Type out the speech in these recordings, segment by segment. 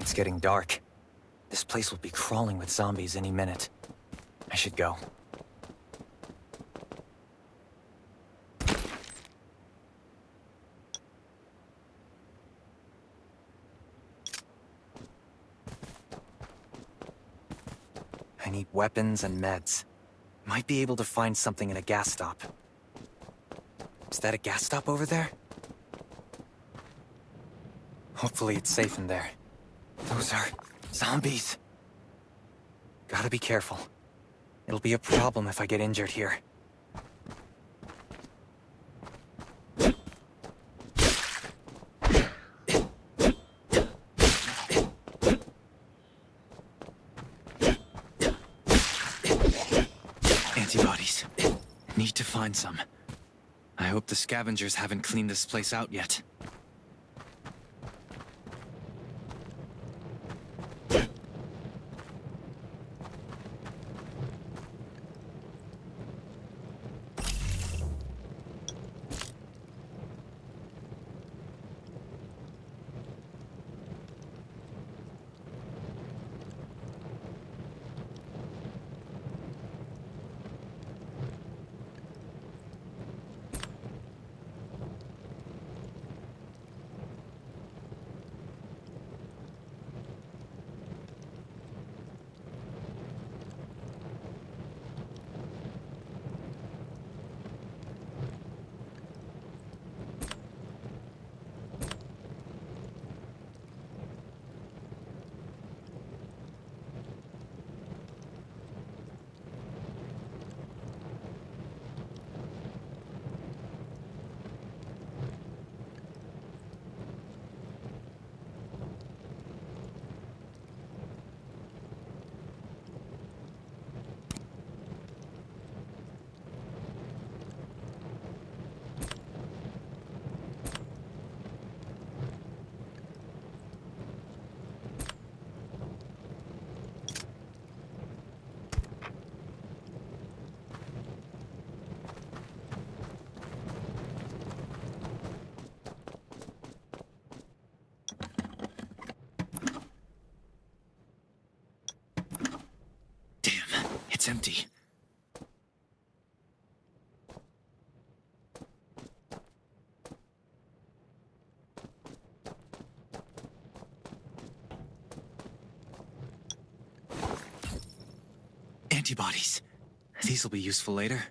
It's getting dark. This place will be crawling with zombies any minute. I should go. I need weapons and meds. Might be able to find something in a gas stop. Is that a gas stop over there? Hopefully it's safe in there. Those are zombies. Gotta be careful. It'll be a problem if I get injured here. Antibodies. Need to find some. I hope the scavengers haven't cleaned this place out yet. It's empty. Antibodies. These will be useful later.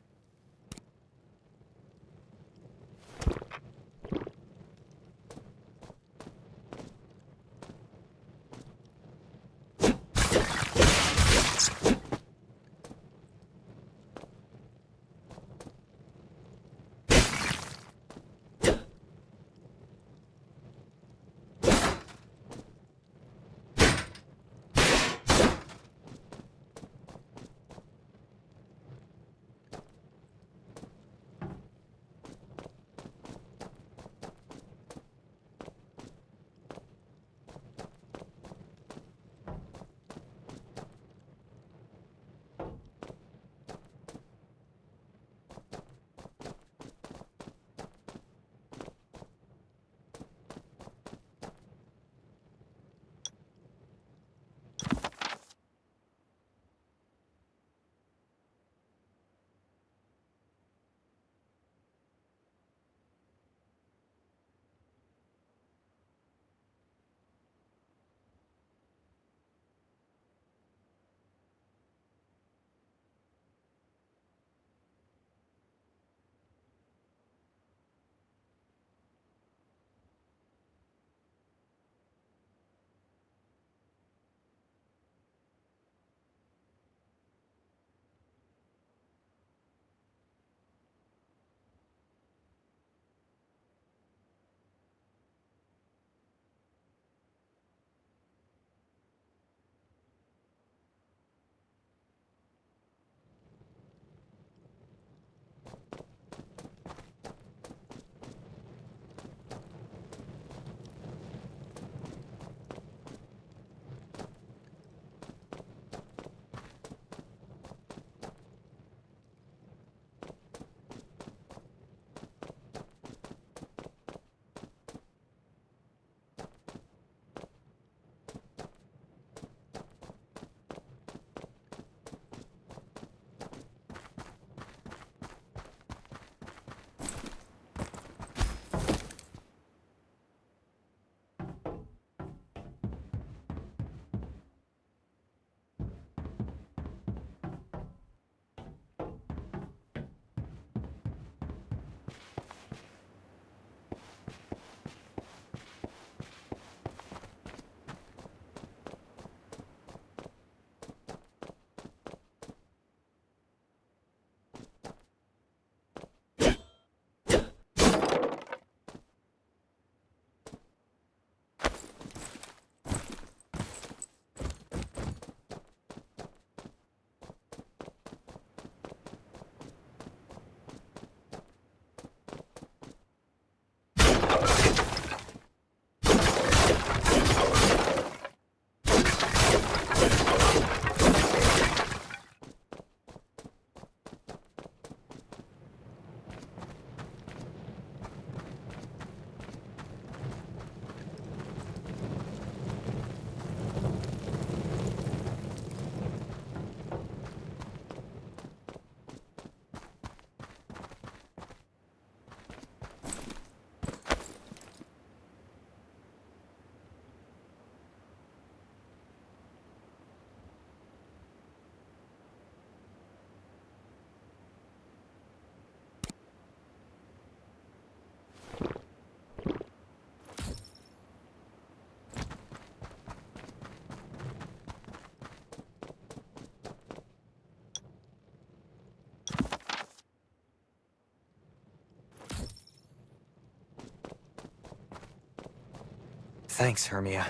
Thanks, Hermia.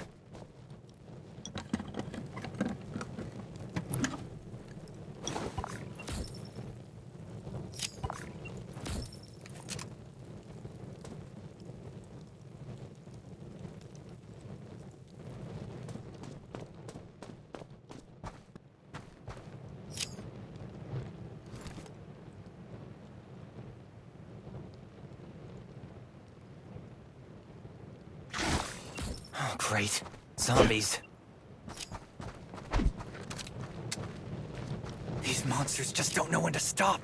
Oh, great. Zombies. These monsters just don't know when to stop.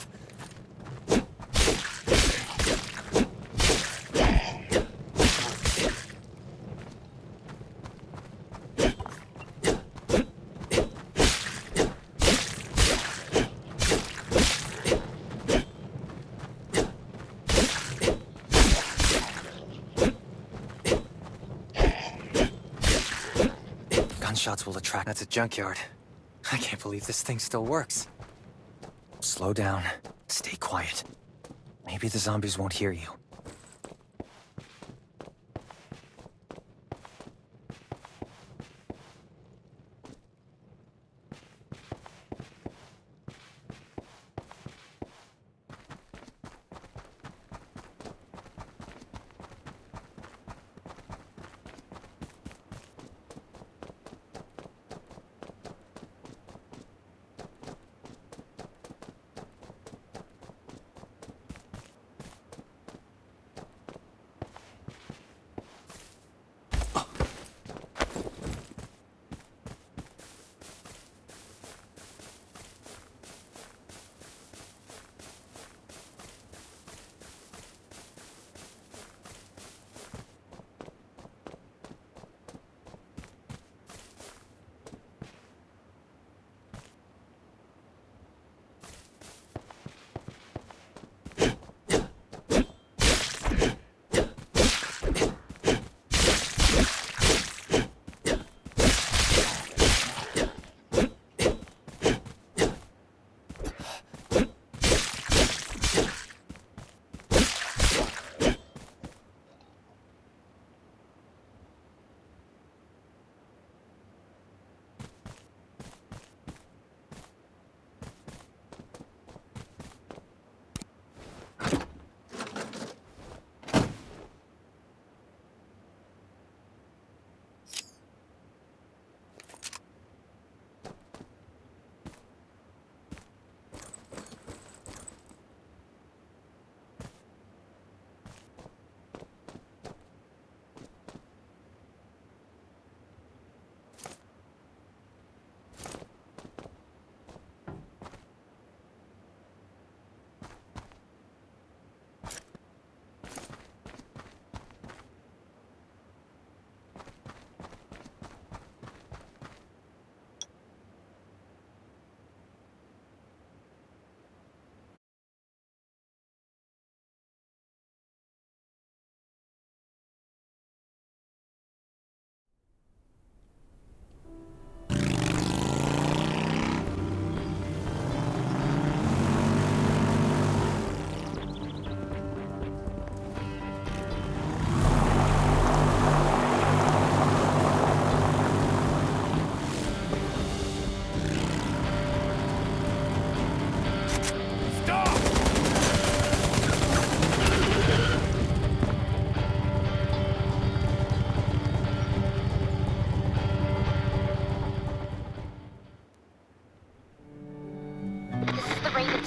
Gunshots will attract. That's a junkyard. I can't believe this thing still works. Slow down. Stay quiet. Maybe the zombies won't hear you.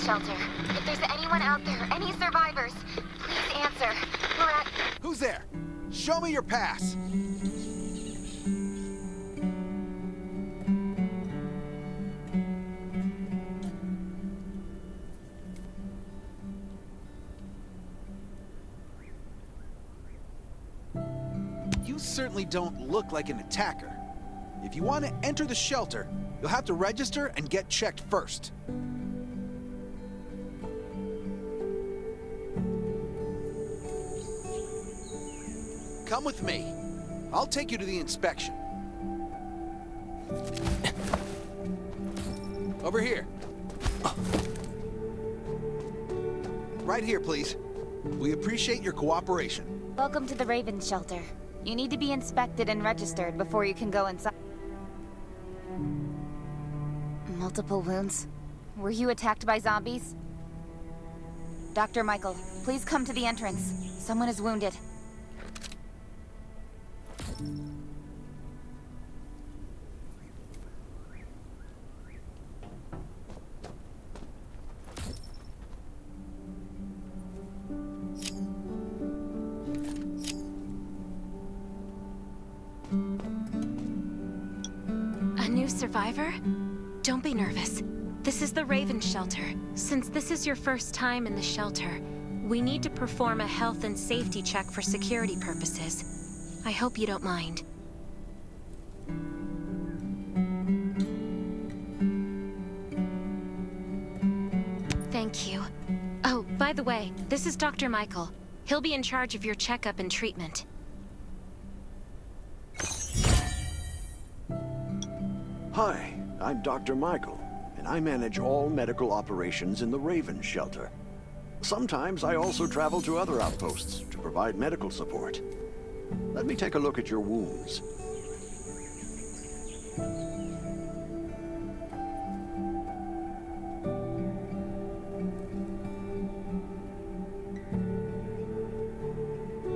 Shelter. If there's anyone out there, any survivors, please answer. We're at... Who's there? Show me your pass. You certainly don't look like an attacker. If you want to enter the shelter, you'll have to register and get checked first. Come with me. I'll take you to the inspection. Over here. Right here, please. We appreciate your cooperation. Welcome to the Raven Shelter. You need to be inspected and registered before you can go inside. Multiple wounds? Were you attacked by zombies? Dr. Michael, please come to the entrance. Someone is wounded. A new survivor? Don't be nervous. This is the Raven Shelter. Since this is your first time in the shelter, we need to perform a health and safety check for security purposes. I hope you don't mind. Thank you. Oh, by the way, this is Dr. Michael. He'll be in charge of your checkup and treatment. Hi, I'm Dr. Michael, and I manage all medical operations in the Raven Shelter. Sometimes I also travel to other outposts to provide medical support. Let me take a look at your wounds.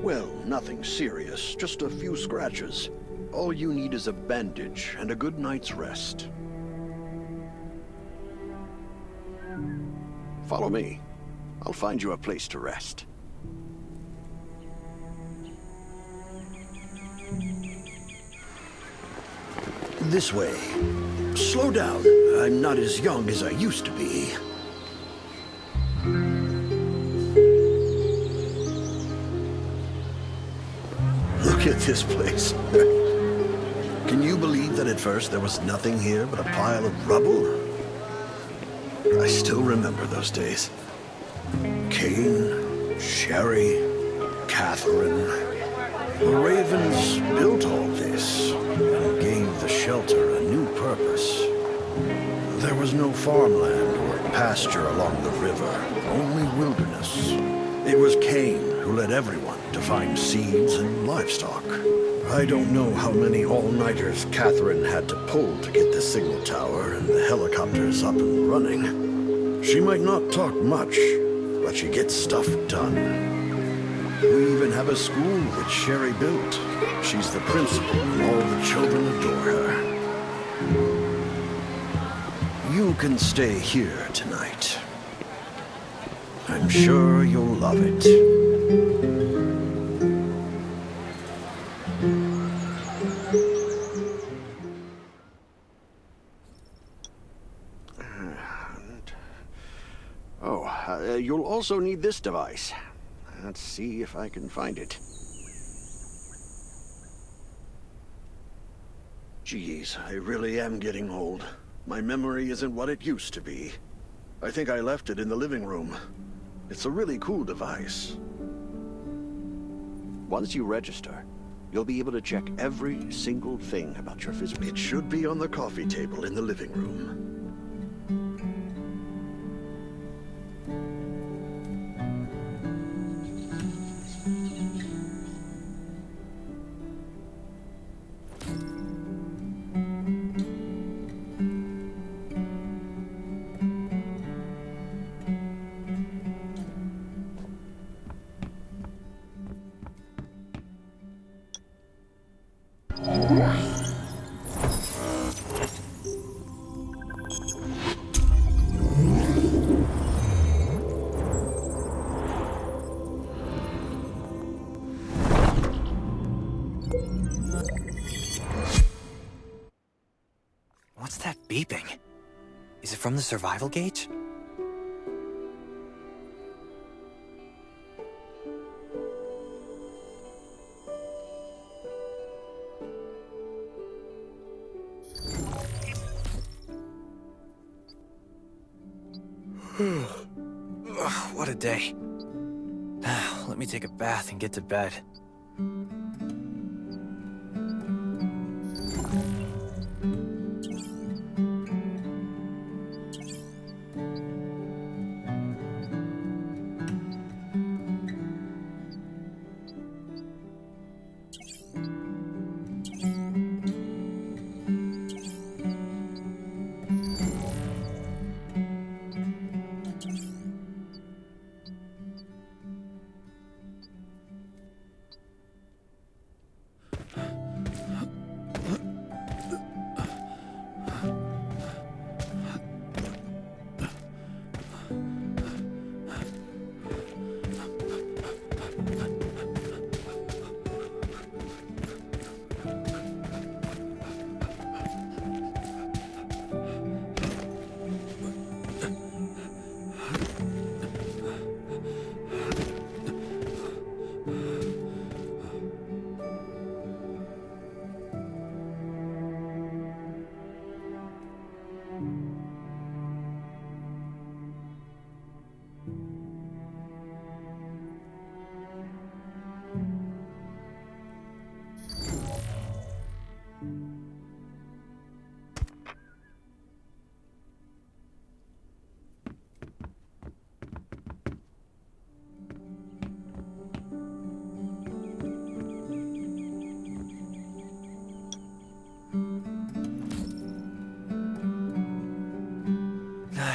Well, nothing serious, just a few scratches. All you need is a bandage and a good night's rest. Follow me. I'll find you a place to rest. This way. Slow down. I'm not as young as I used to be. Look at this place. Can you believe that at first there was nothing here but a pile of rubble? I still remember those days. Kane, Sherry, Catherine. The Ravens built all this and gave the shelter a new purpose. There was no farmland or pasture along the river, only wilderness. It was Kane who led everyone to find seeds and livestock. I don't know how many all-nighters Catherine had to pull to get the signal tower and the helicopters up and running. She might not talk much, but she gets stuff done. We even have a school which Sherry built. She's the principal and all the children adore her. You can stay here tonight. I'm sure you'll love it. You'll also need this device. Let's see if I can find it. Geez, I really am getting old. My memory isn't what it used to be. I think I left it in the living room. It's a really cool device. Once you register, you'll be able to check every single thing about your physical. It should be on the coffee table in the living room. What's that beeping? Is it from the survival gauge? What a day. Let me take a bath and get to bed.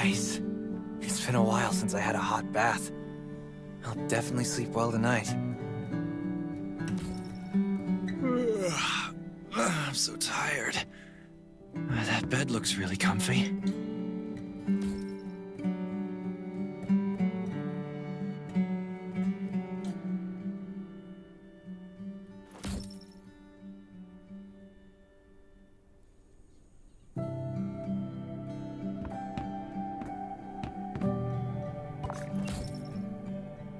Nice. It's been a while since I had a hot bath. I'll definitely sleep well tonight. I'm so tired. That bed looks really comfy.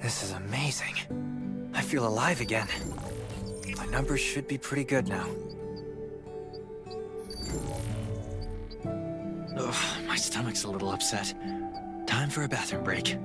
This is amazing. I feel alive again. My numbers should be pretty good now. Ugh, my stomach's a little upset. Time for a bathroom break.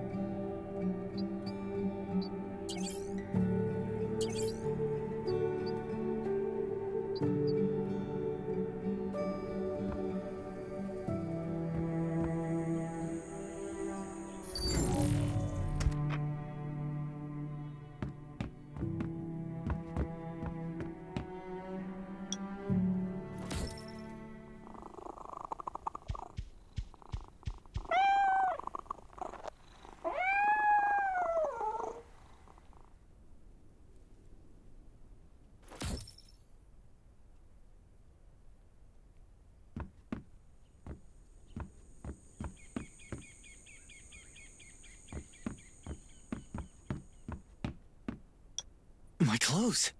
My clothes.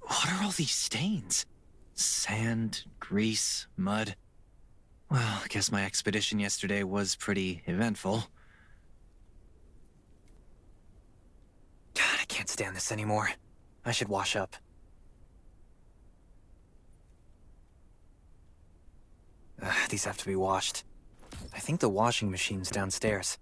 What are all these stains? Sand, grease, mud. Well, I guess my expedition yesterday was pretty eventful. God, I can't stand this anymore. I should wash up. These have to be washed. I think the washing machine's downstairs.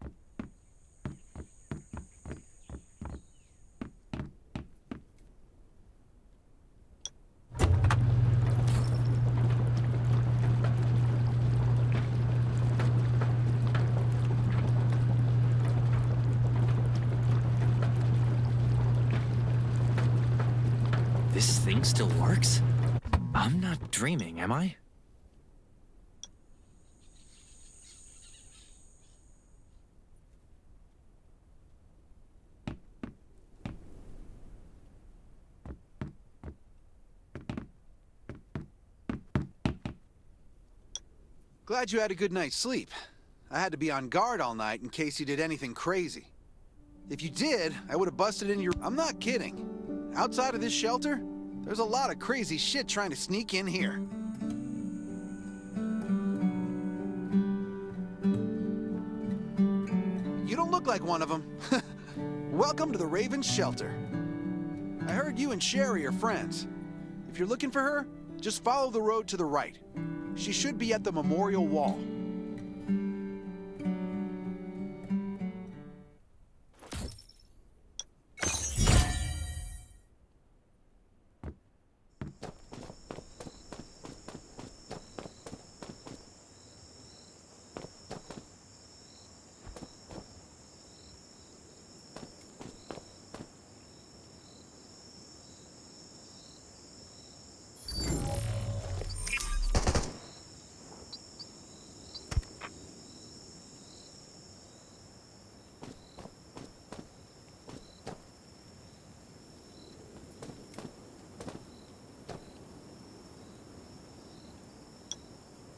This thing still works? I'm not dreaming, am I? Glad you had a good night's sleep. I had to be on guard all night in case you did anything crazy. If you did, I would have busted in your... I'm not kidding. Outside of this shelter, there's a lot of crazy shit trying to sneak in here. You don't look like one of them. Welcome to the Raven's shelter. I heard you and Sherry are friends. If you're looking for her, just follow the road to the right. She should be at the memorial wall.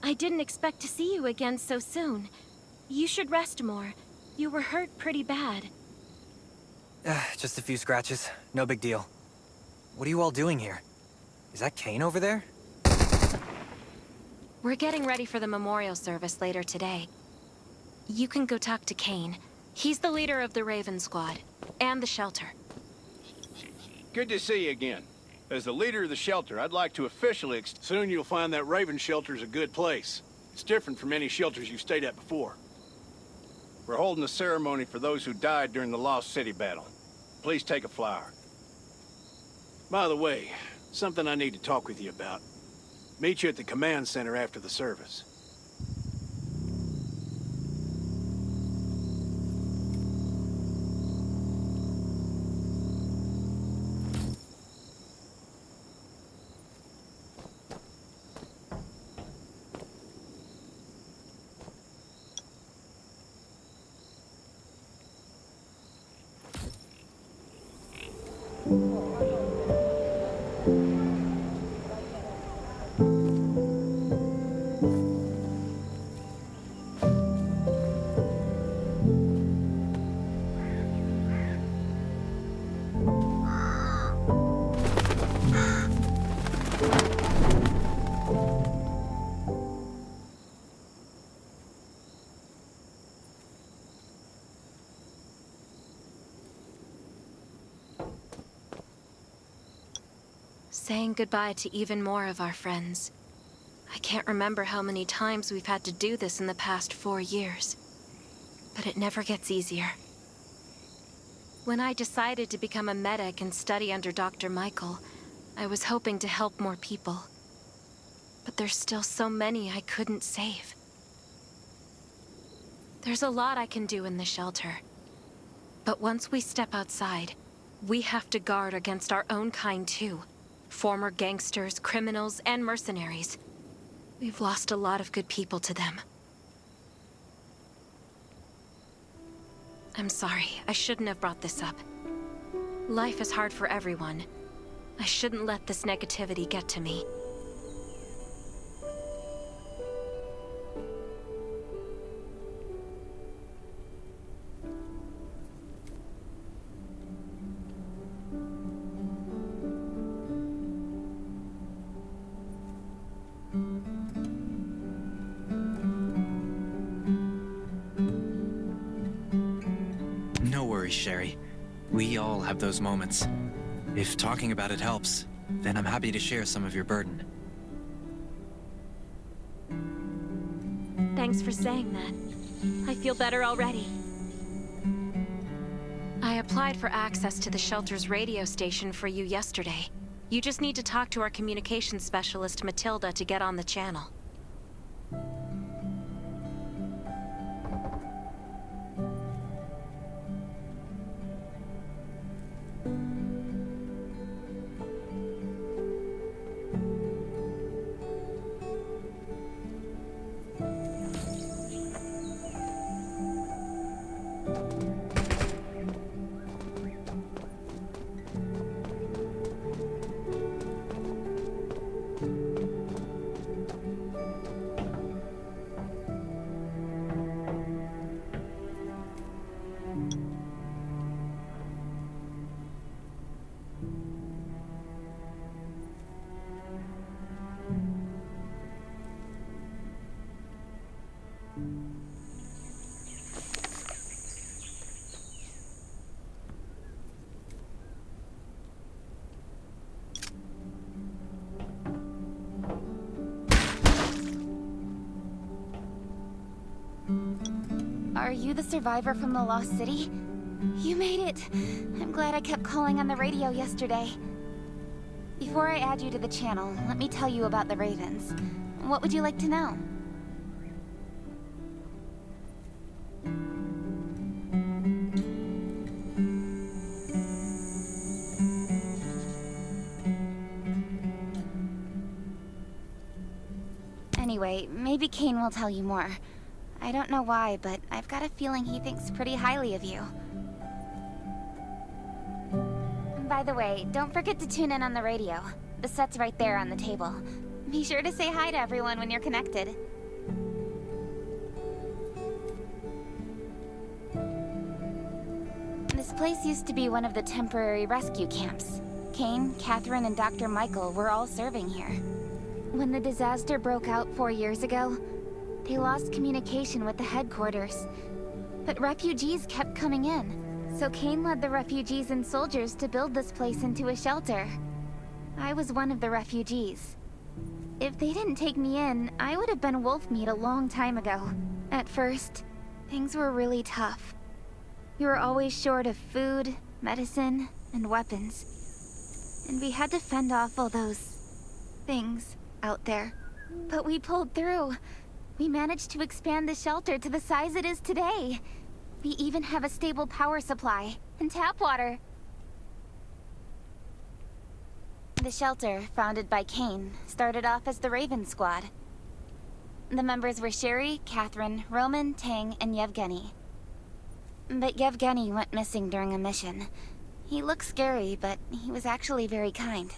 I didn't expect to see you again so soon. You should rest more. You were hurt pretty bad. Just a few scratches. No big deal. What are you all doing here? Is that Kane over there? We're getting ready for the memorial service later today. You can go talk to Kane. He's the leader of the Raven Squad, and the shelter. Good to see you again. As the leader of the shelter, I'd like to officially... Soon you'll find that Raven shelter's a good place. It's different from any shelters you've stayed at before. We're holding a ceremony for those who died during the Lost City battle. Please take a flower. By the way, something I need to talk with you about. Meet you at the command center after the service. Saying goodbye to even more of our friends. I can't remember how many times we've had to do this in the past 4 years. But it never gets easier. When I decided to become a medic and study under Dr. Michael, I was hoping to help more people. But there's still so many I couldn't save. There's a lot I can do in the shelter. But once we step outside, we have to guard against our own kind too. Former gangsters, criminals, and mercenaries. We've lost a lot of good people to them. I'm sorry, I shouldn't have brought this up. Life is hard for everyone. I shouldn't let this negativity get to me. No worries, Sherry. We all have those moments. If talking about it helps, then I'm happy to share some of your burden. Thanks for saying that. I feel better already. I applied for access to the shelter's radio station for you yesterday. You just need to talk to our communications specialist, Matilda, to get on the channel. Are you the survivor from the Lost City? You made it! I'm glad I kept calling on the radio yesterday. Before I add you to the channel, let me tell you about the Ravens. What would you like to know? Anyway, maybe Kane will tell you more. I don't know why, but I've got a feeling he thinks pretty highly of you. By the way, don't forget to tune in on the radio. The set's right there on the table. Be sure to say hi to everyone when you're connected. This place used to be one of the temporary rescue camps. Kane, Catherine, and Dr. Michael were all serving here. When the disaster broke out 4 years ago, they lost communication with the headquarters. But refugees kept coming in, so Kane led the refugees and soldiers to build this place into a shelter. I was one of the refugees. If they didn't take me in, I would have been wolf meat a long time ago. At first, things were really tough. We were always short of food, medicine, and weapons. And we had to fend off all those things out there. But we pulled through. We managed to expand the shelter to the size it is today. We even have a stable power supply and tap water. The shelter, founded by Kane, started off as the Raven Squad. The members were Sherry, Catherine, Roman, Tang, and Yevgeny. But Yevgeny went missing during a mission. He looked scary, but he was actually very kind.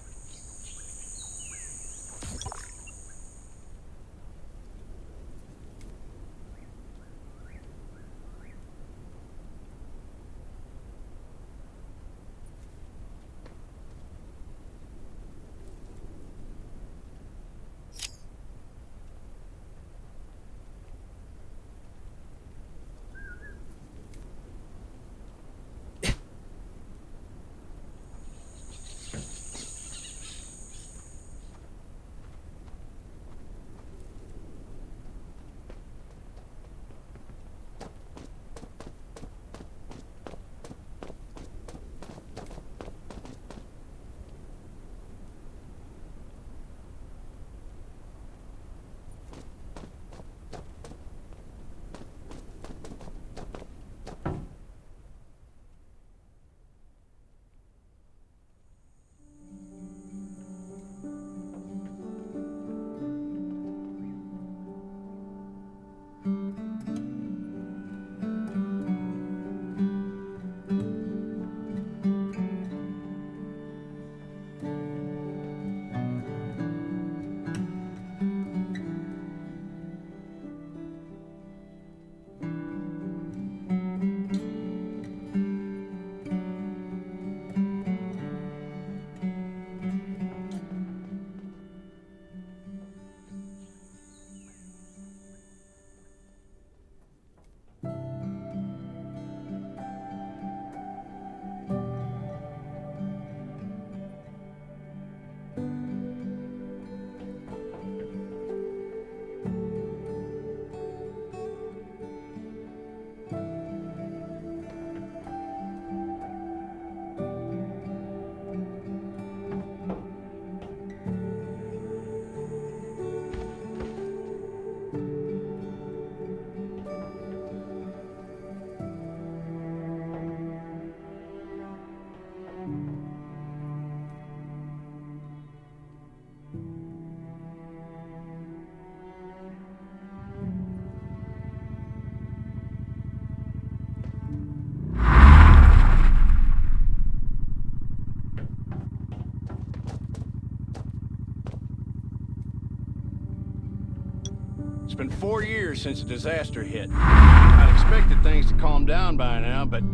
It's been 4 years since the disaster hit. I'd expected things to calm down by now, but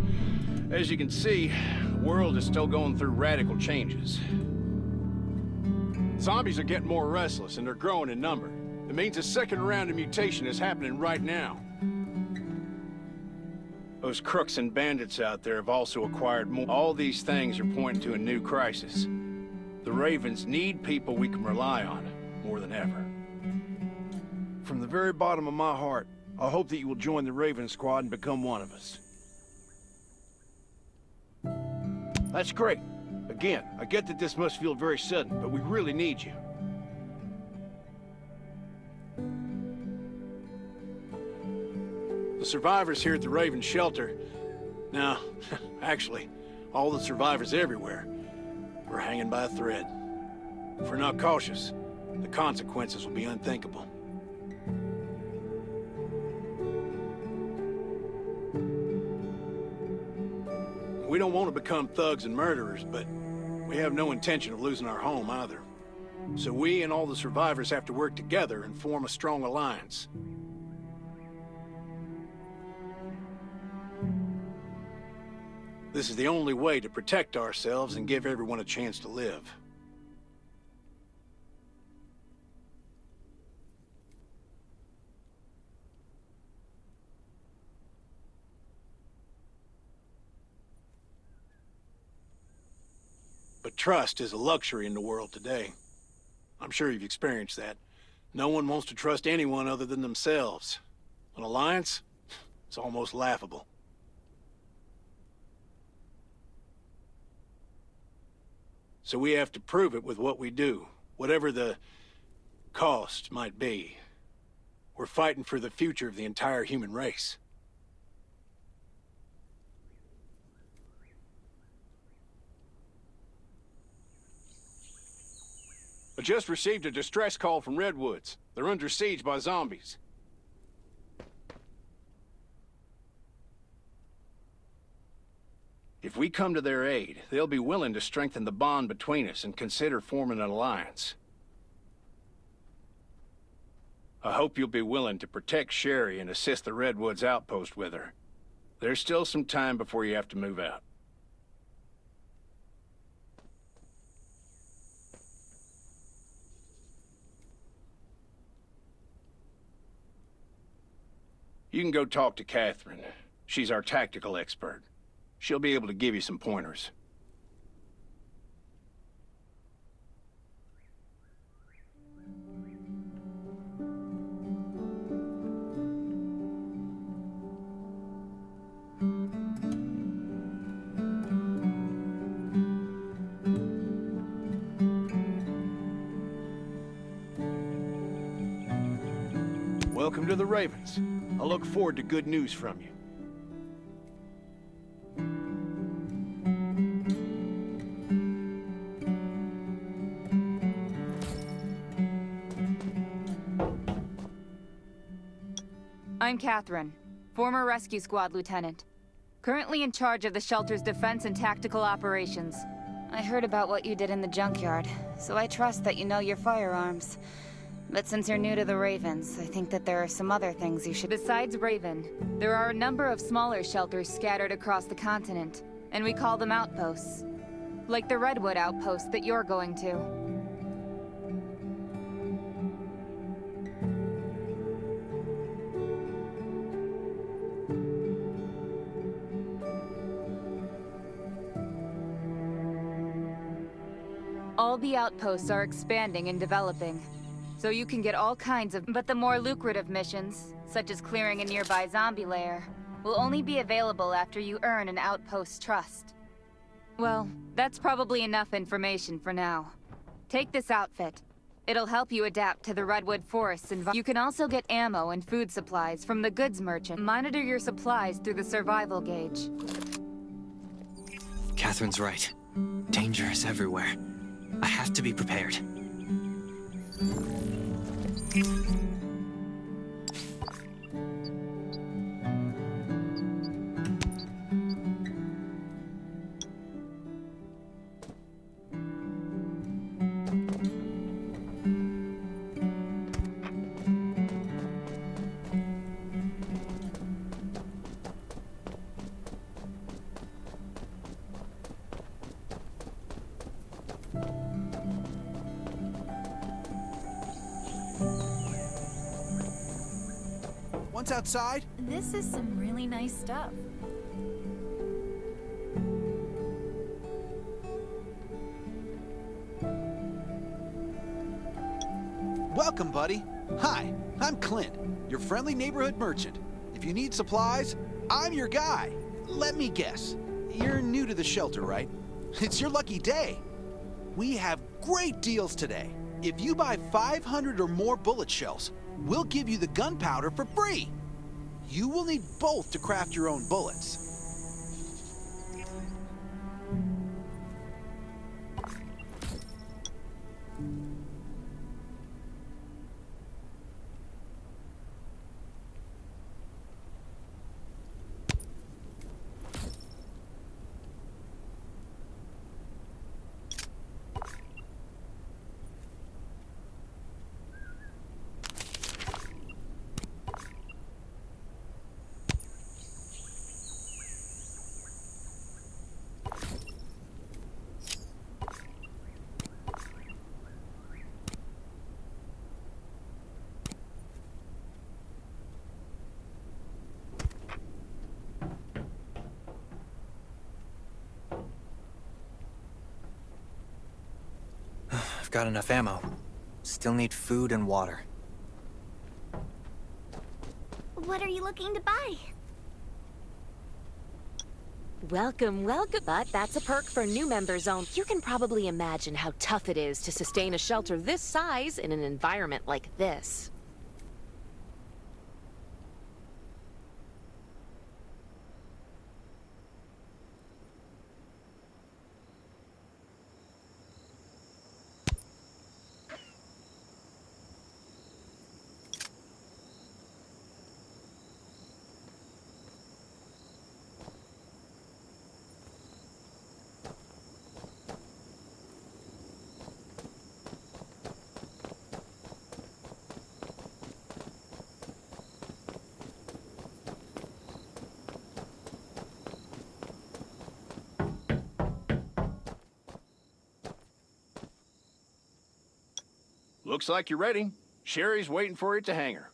as you can see, the world is still going through radical changes. Zombies are getting more restless, and they're growing in number. It means a second round of mutation is happening right now. Those crooks and bandits out there have also acquired more. All these things are pointing to a new crisis. The Ravens need people we can rely on, more than ever. From the very bottom of my heart, I hope that you will join the Raven Squad and become one of us. That's great. Again, I get that this must feel very sudden, but we really need you. The survivors here at the Raven Shelter... No, actually, all the survivors everywhere. We're hanging by a thread. If we're not cautious, the consequences will be unthinkable. We don't want to become thugs and murderers, but we have no intention of losing our home either. So we and all the survivors have to work together and form a strong alliance. This is the only way to protect ourselves and give everyone a chance to live. But trust is a luxury in the world today. I'm sure you've experienced that. No one wants to trust anyone other than themselves. An alliance? It's almost laughable. So we have to prove it with what we do, whatever the cost might be. We're fighting for the future of the entire human race. I just received a distress call from Redwoods. They're under siege by zombies. If If we come to their aid, they'll be willing to strengthen the bond between us and consider forming an alliance. I hope you'll be willing to protect Sherry and assist the Redwoods outpost with her. There's still some time before you have to move out. You can go talk to Catherine. She's our tactical expert. She'll be able to give you some pointers. Welcome to the Ravens. I look forward to good news from you. I'm Catherine, former rescue squad lieutenant. Currently in charge of the shelter's defense and tactical operations. I heard about what you did in the junkyard, so I trust that you know your firearms. But since you're new to the Ravens, I think that there are some other things you should— Besides Raven, there are a number of smaller shelters scattered across the continent, and we call them outposts. Like the Redwood outpost that you're going to. All the outposts are expanding and developing, so you can get all kinds of— But the more lucrative missions, such as clearing a nearby zombie lair, will only be available after you earn an outpost trust. Well, that's probably enough information for now. Take this outfit. It'll help you adapt to the Redwood Forest's environment. You can also get ammo and food supplies from the goods merchant. Monitor your supplies through the survival gauge. Catherine's right. Danger is everywhere. I have to be prepared. Once outside, This is some really nice stuff. welcome, buddy. Hi, I'm Clint, your friendly neighborhood merchant. If you need supplies, I'm your guy. Let me guess, you're new to the shelter, right? It's your lucky day. We have great deals today. If you buy 500 or more bullet shells, we'll give you the gunpowder for free. You will need both to craft your own bullets. I've got enough ammo. Still need food and water. What are you looking to buy? Welcome, welcome. But that's a perk for new members only. You can probably imagine how tough it is to sustain a shelter this size in an environment like this. Looks like you're ready. Sherry's waiting for you at the hangar.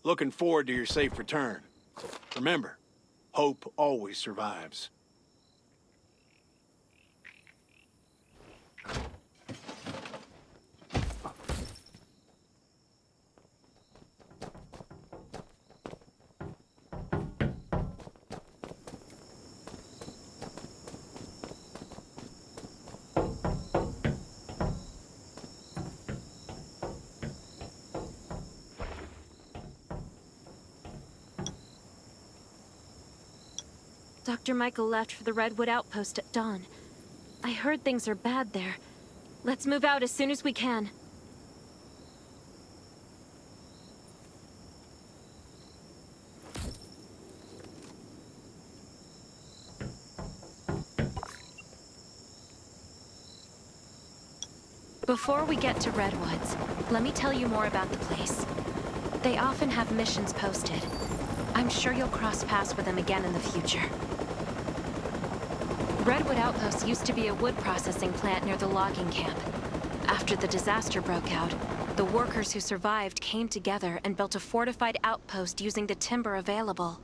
Looking forward to your safe return. Remember, hope always survives. Dr. Michael left for the Redwood outpost at dawn. I heard things are bad there. Let's move out as soon as we can. Before we get to Redwoods, let me tell you more about the place. They often have missions posted. I'm sure you'll cross paths with them again in the future. Redwood Outpost used to be a wood processing plant near the logging camp. After the disaster broke out, the workers who survived came together and built a fortified outpost using the timber available.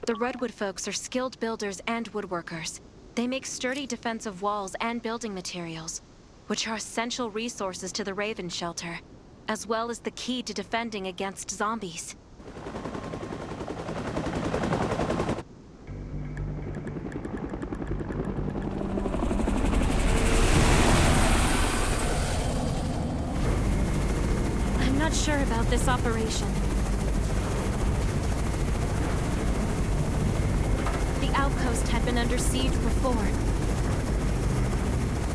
The Redwood folks are skilled builders and woodworkers. They make sturdy defensive walls and building materials, which are essential resources to the Raven Shelter, as well as the key to defending against zombies. I'm not sure about this operation. The outpost had been under siege before.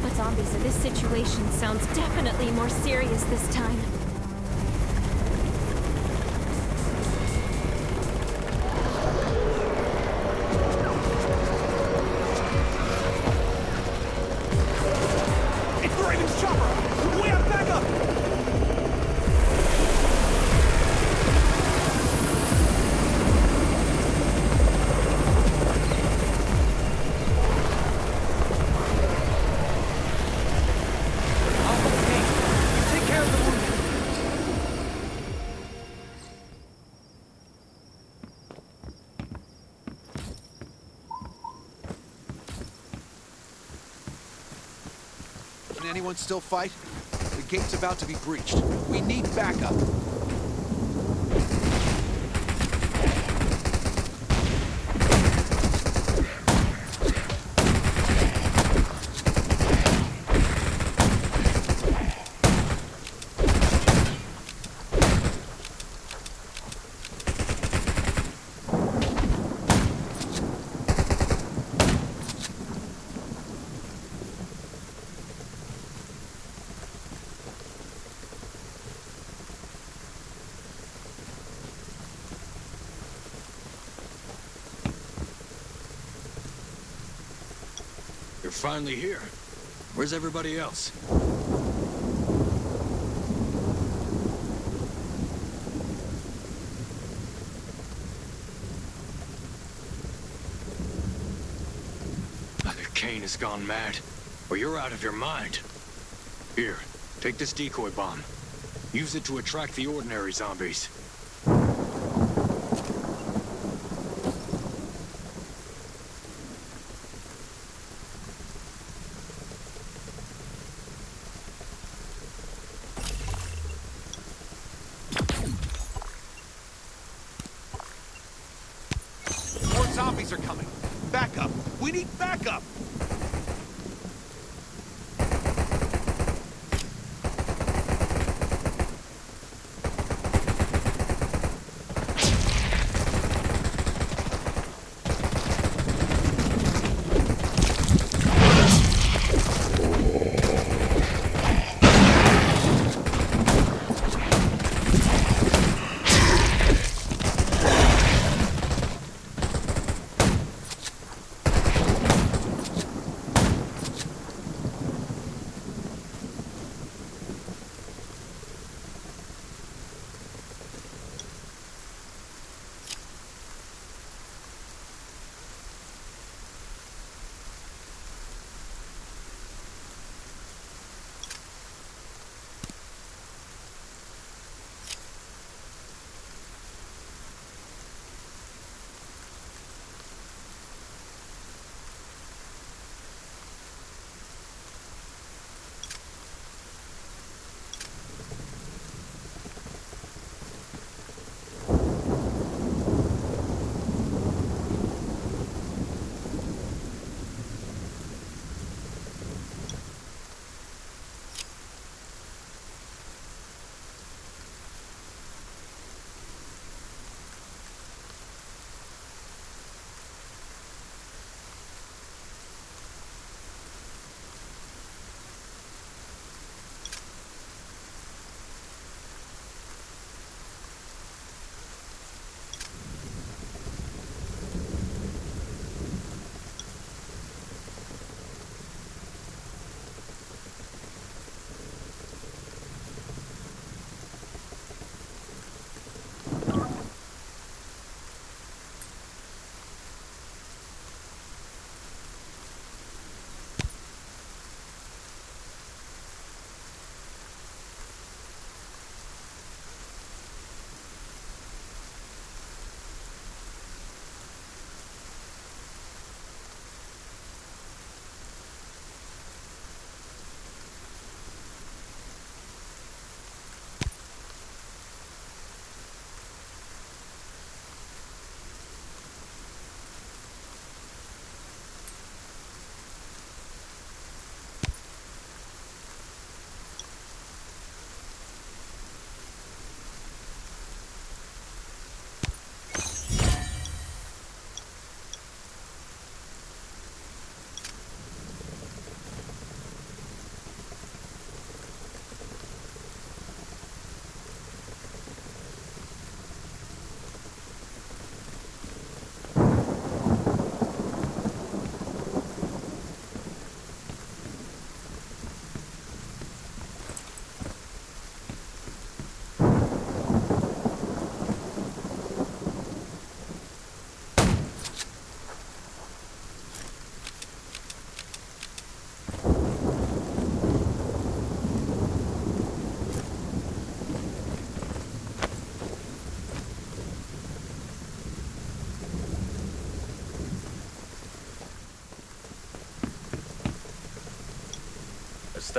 But zombies in this situation sounds definitely more serious this time. It's the Raven's chopper! We have backup! Can anyone still fight? The gate's about to be breached. We need backup. You're finally here. Where's everybody else? Either Kane has gone mad, or you're out of your mind. Here, take this decoy bomb. Use it to attract the ordinary zombies. Zombies are coming. Backup. We need backup.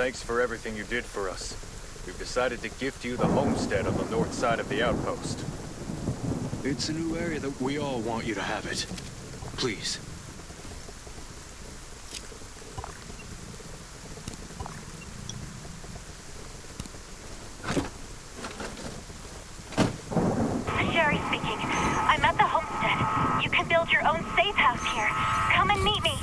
thanks for everything you did for us. We've decided to gift you the homestead on the north side of the outpost. It's a new area that we all want you to have it. Please. Sherry speaking. I'm at the homestead. You can build your own safe house here. Come and meet me.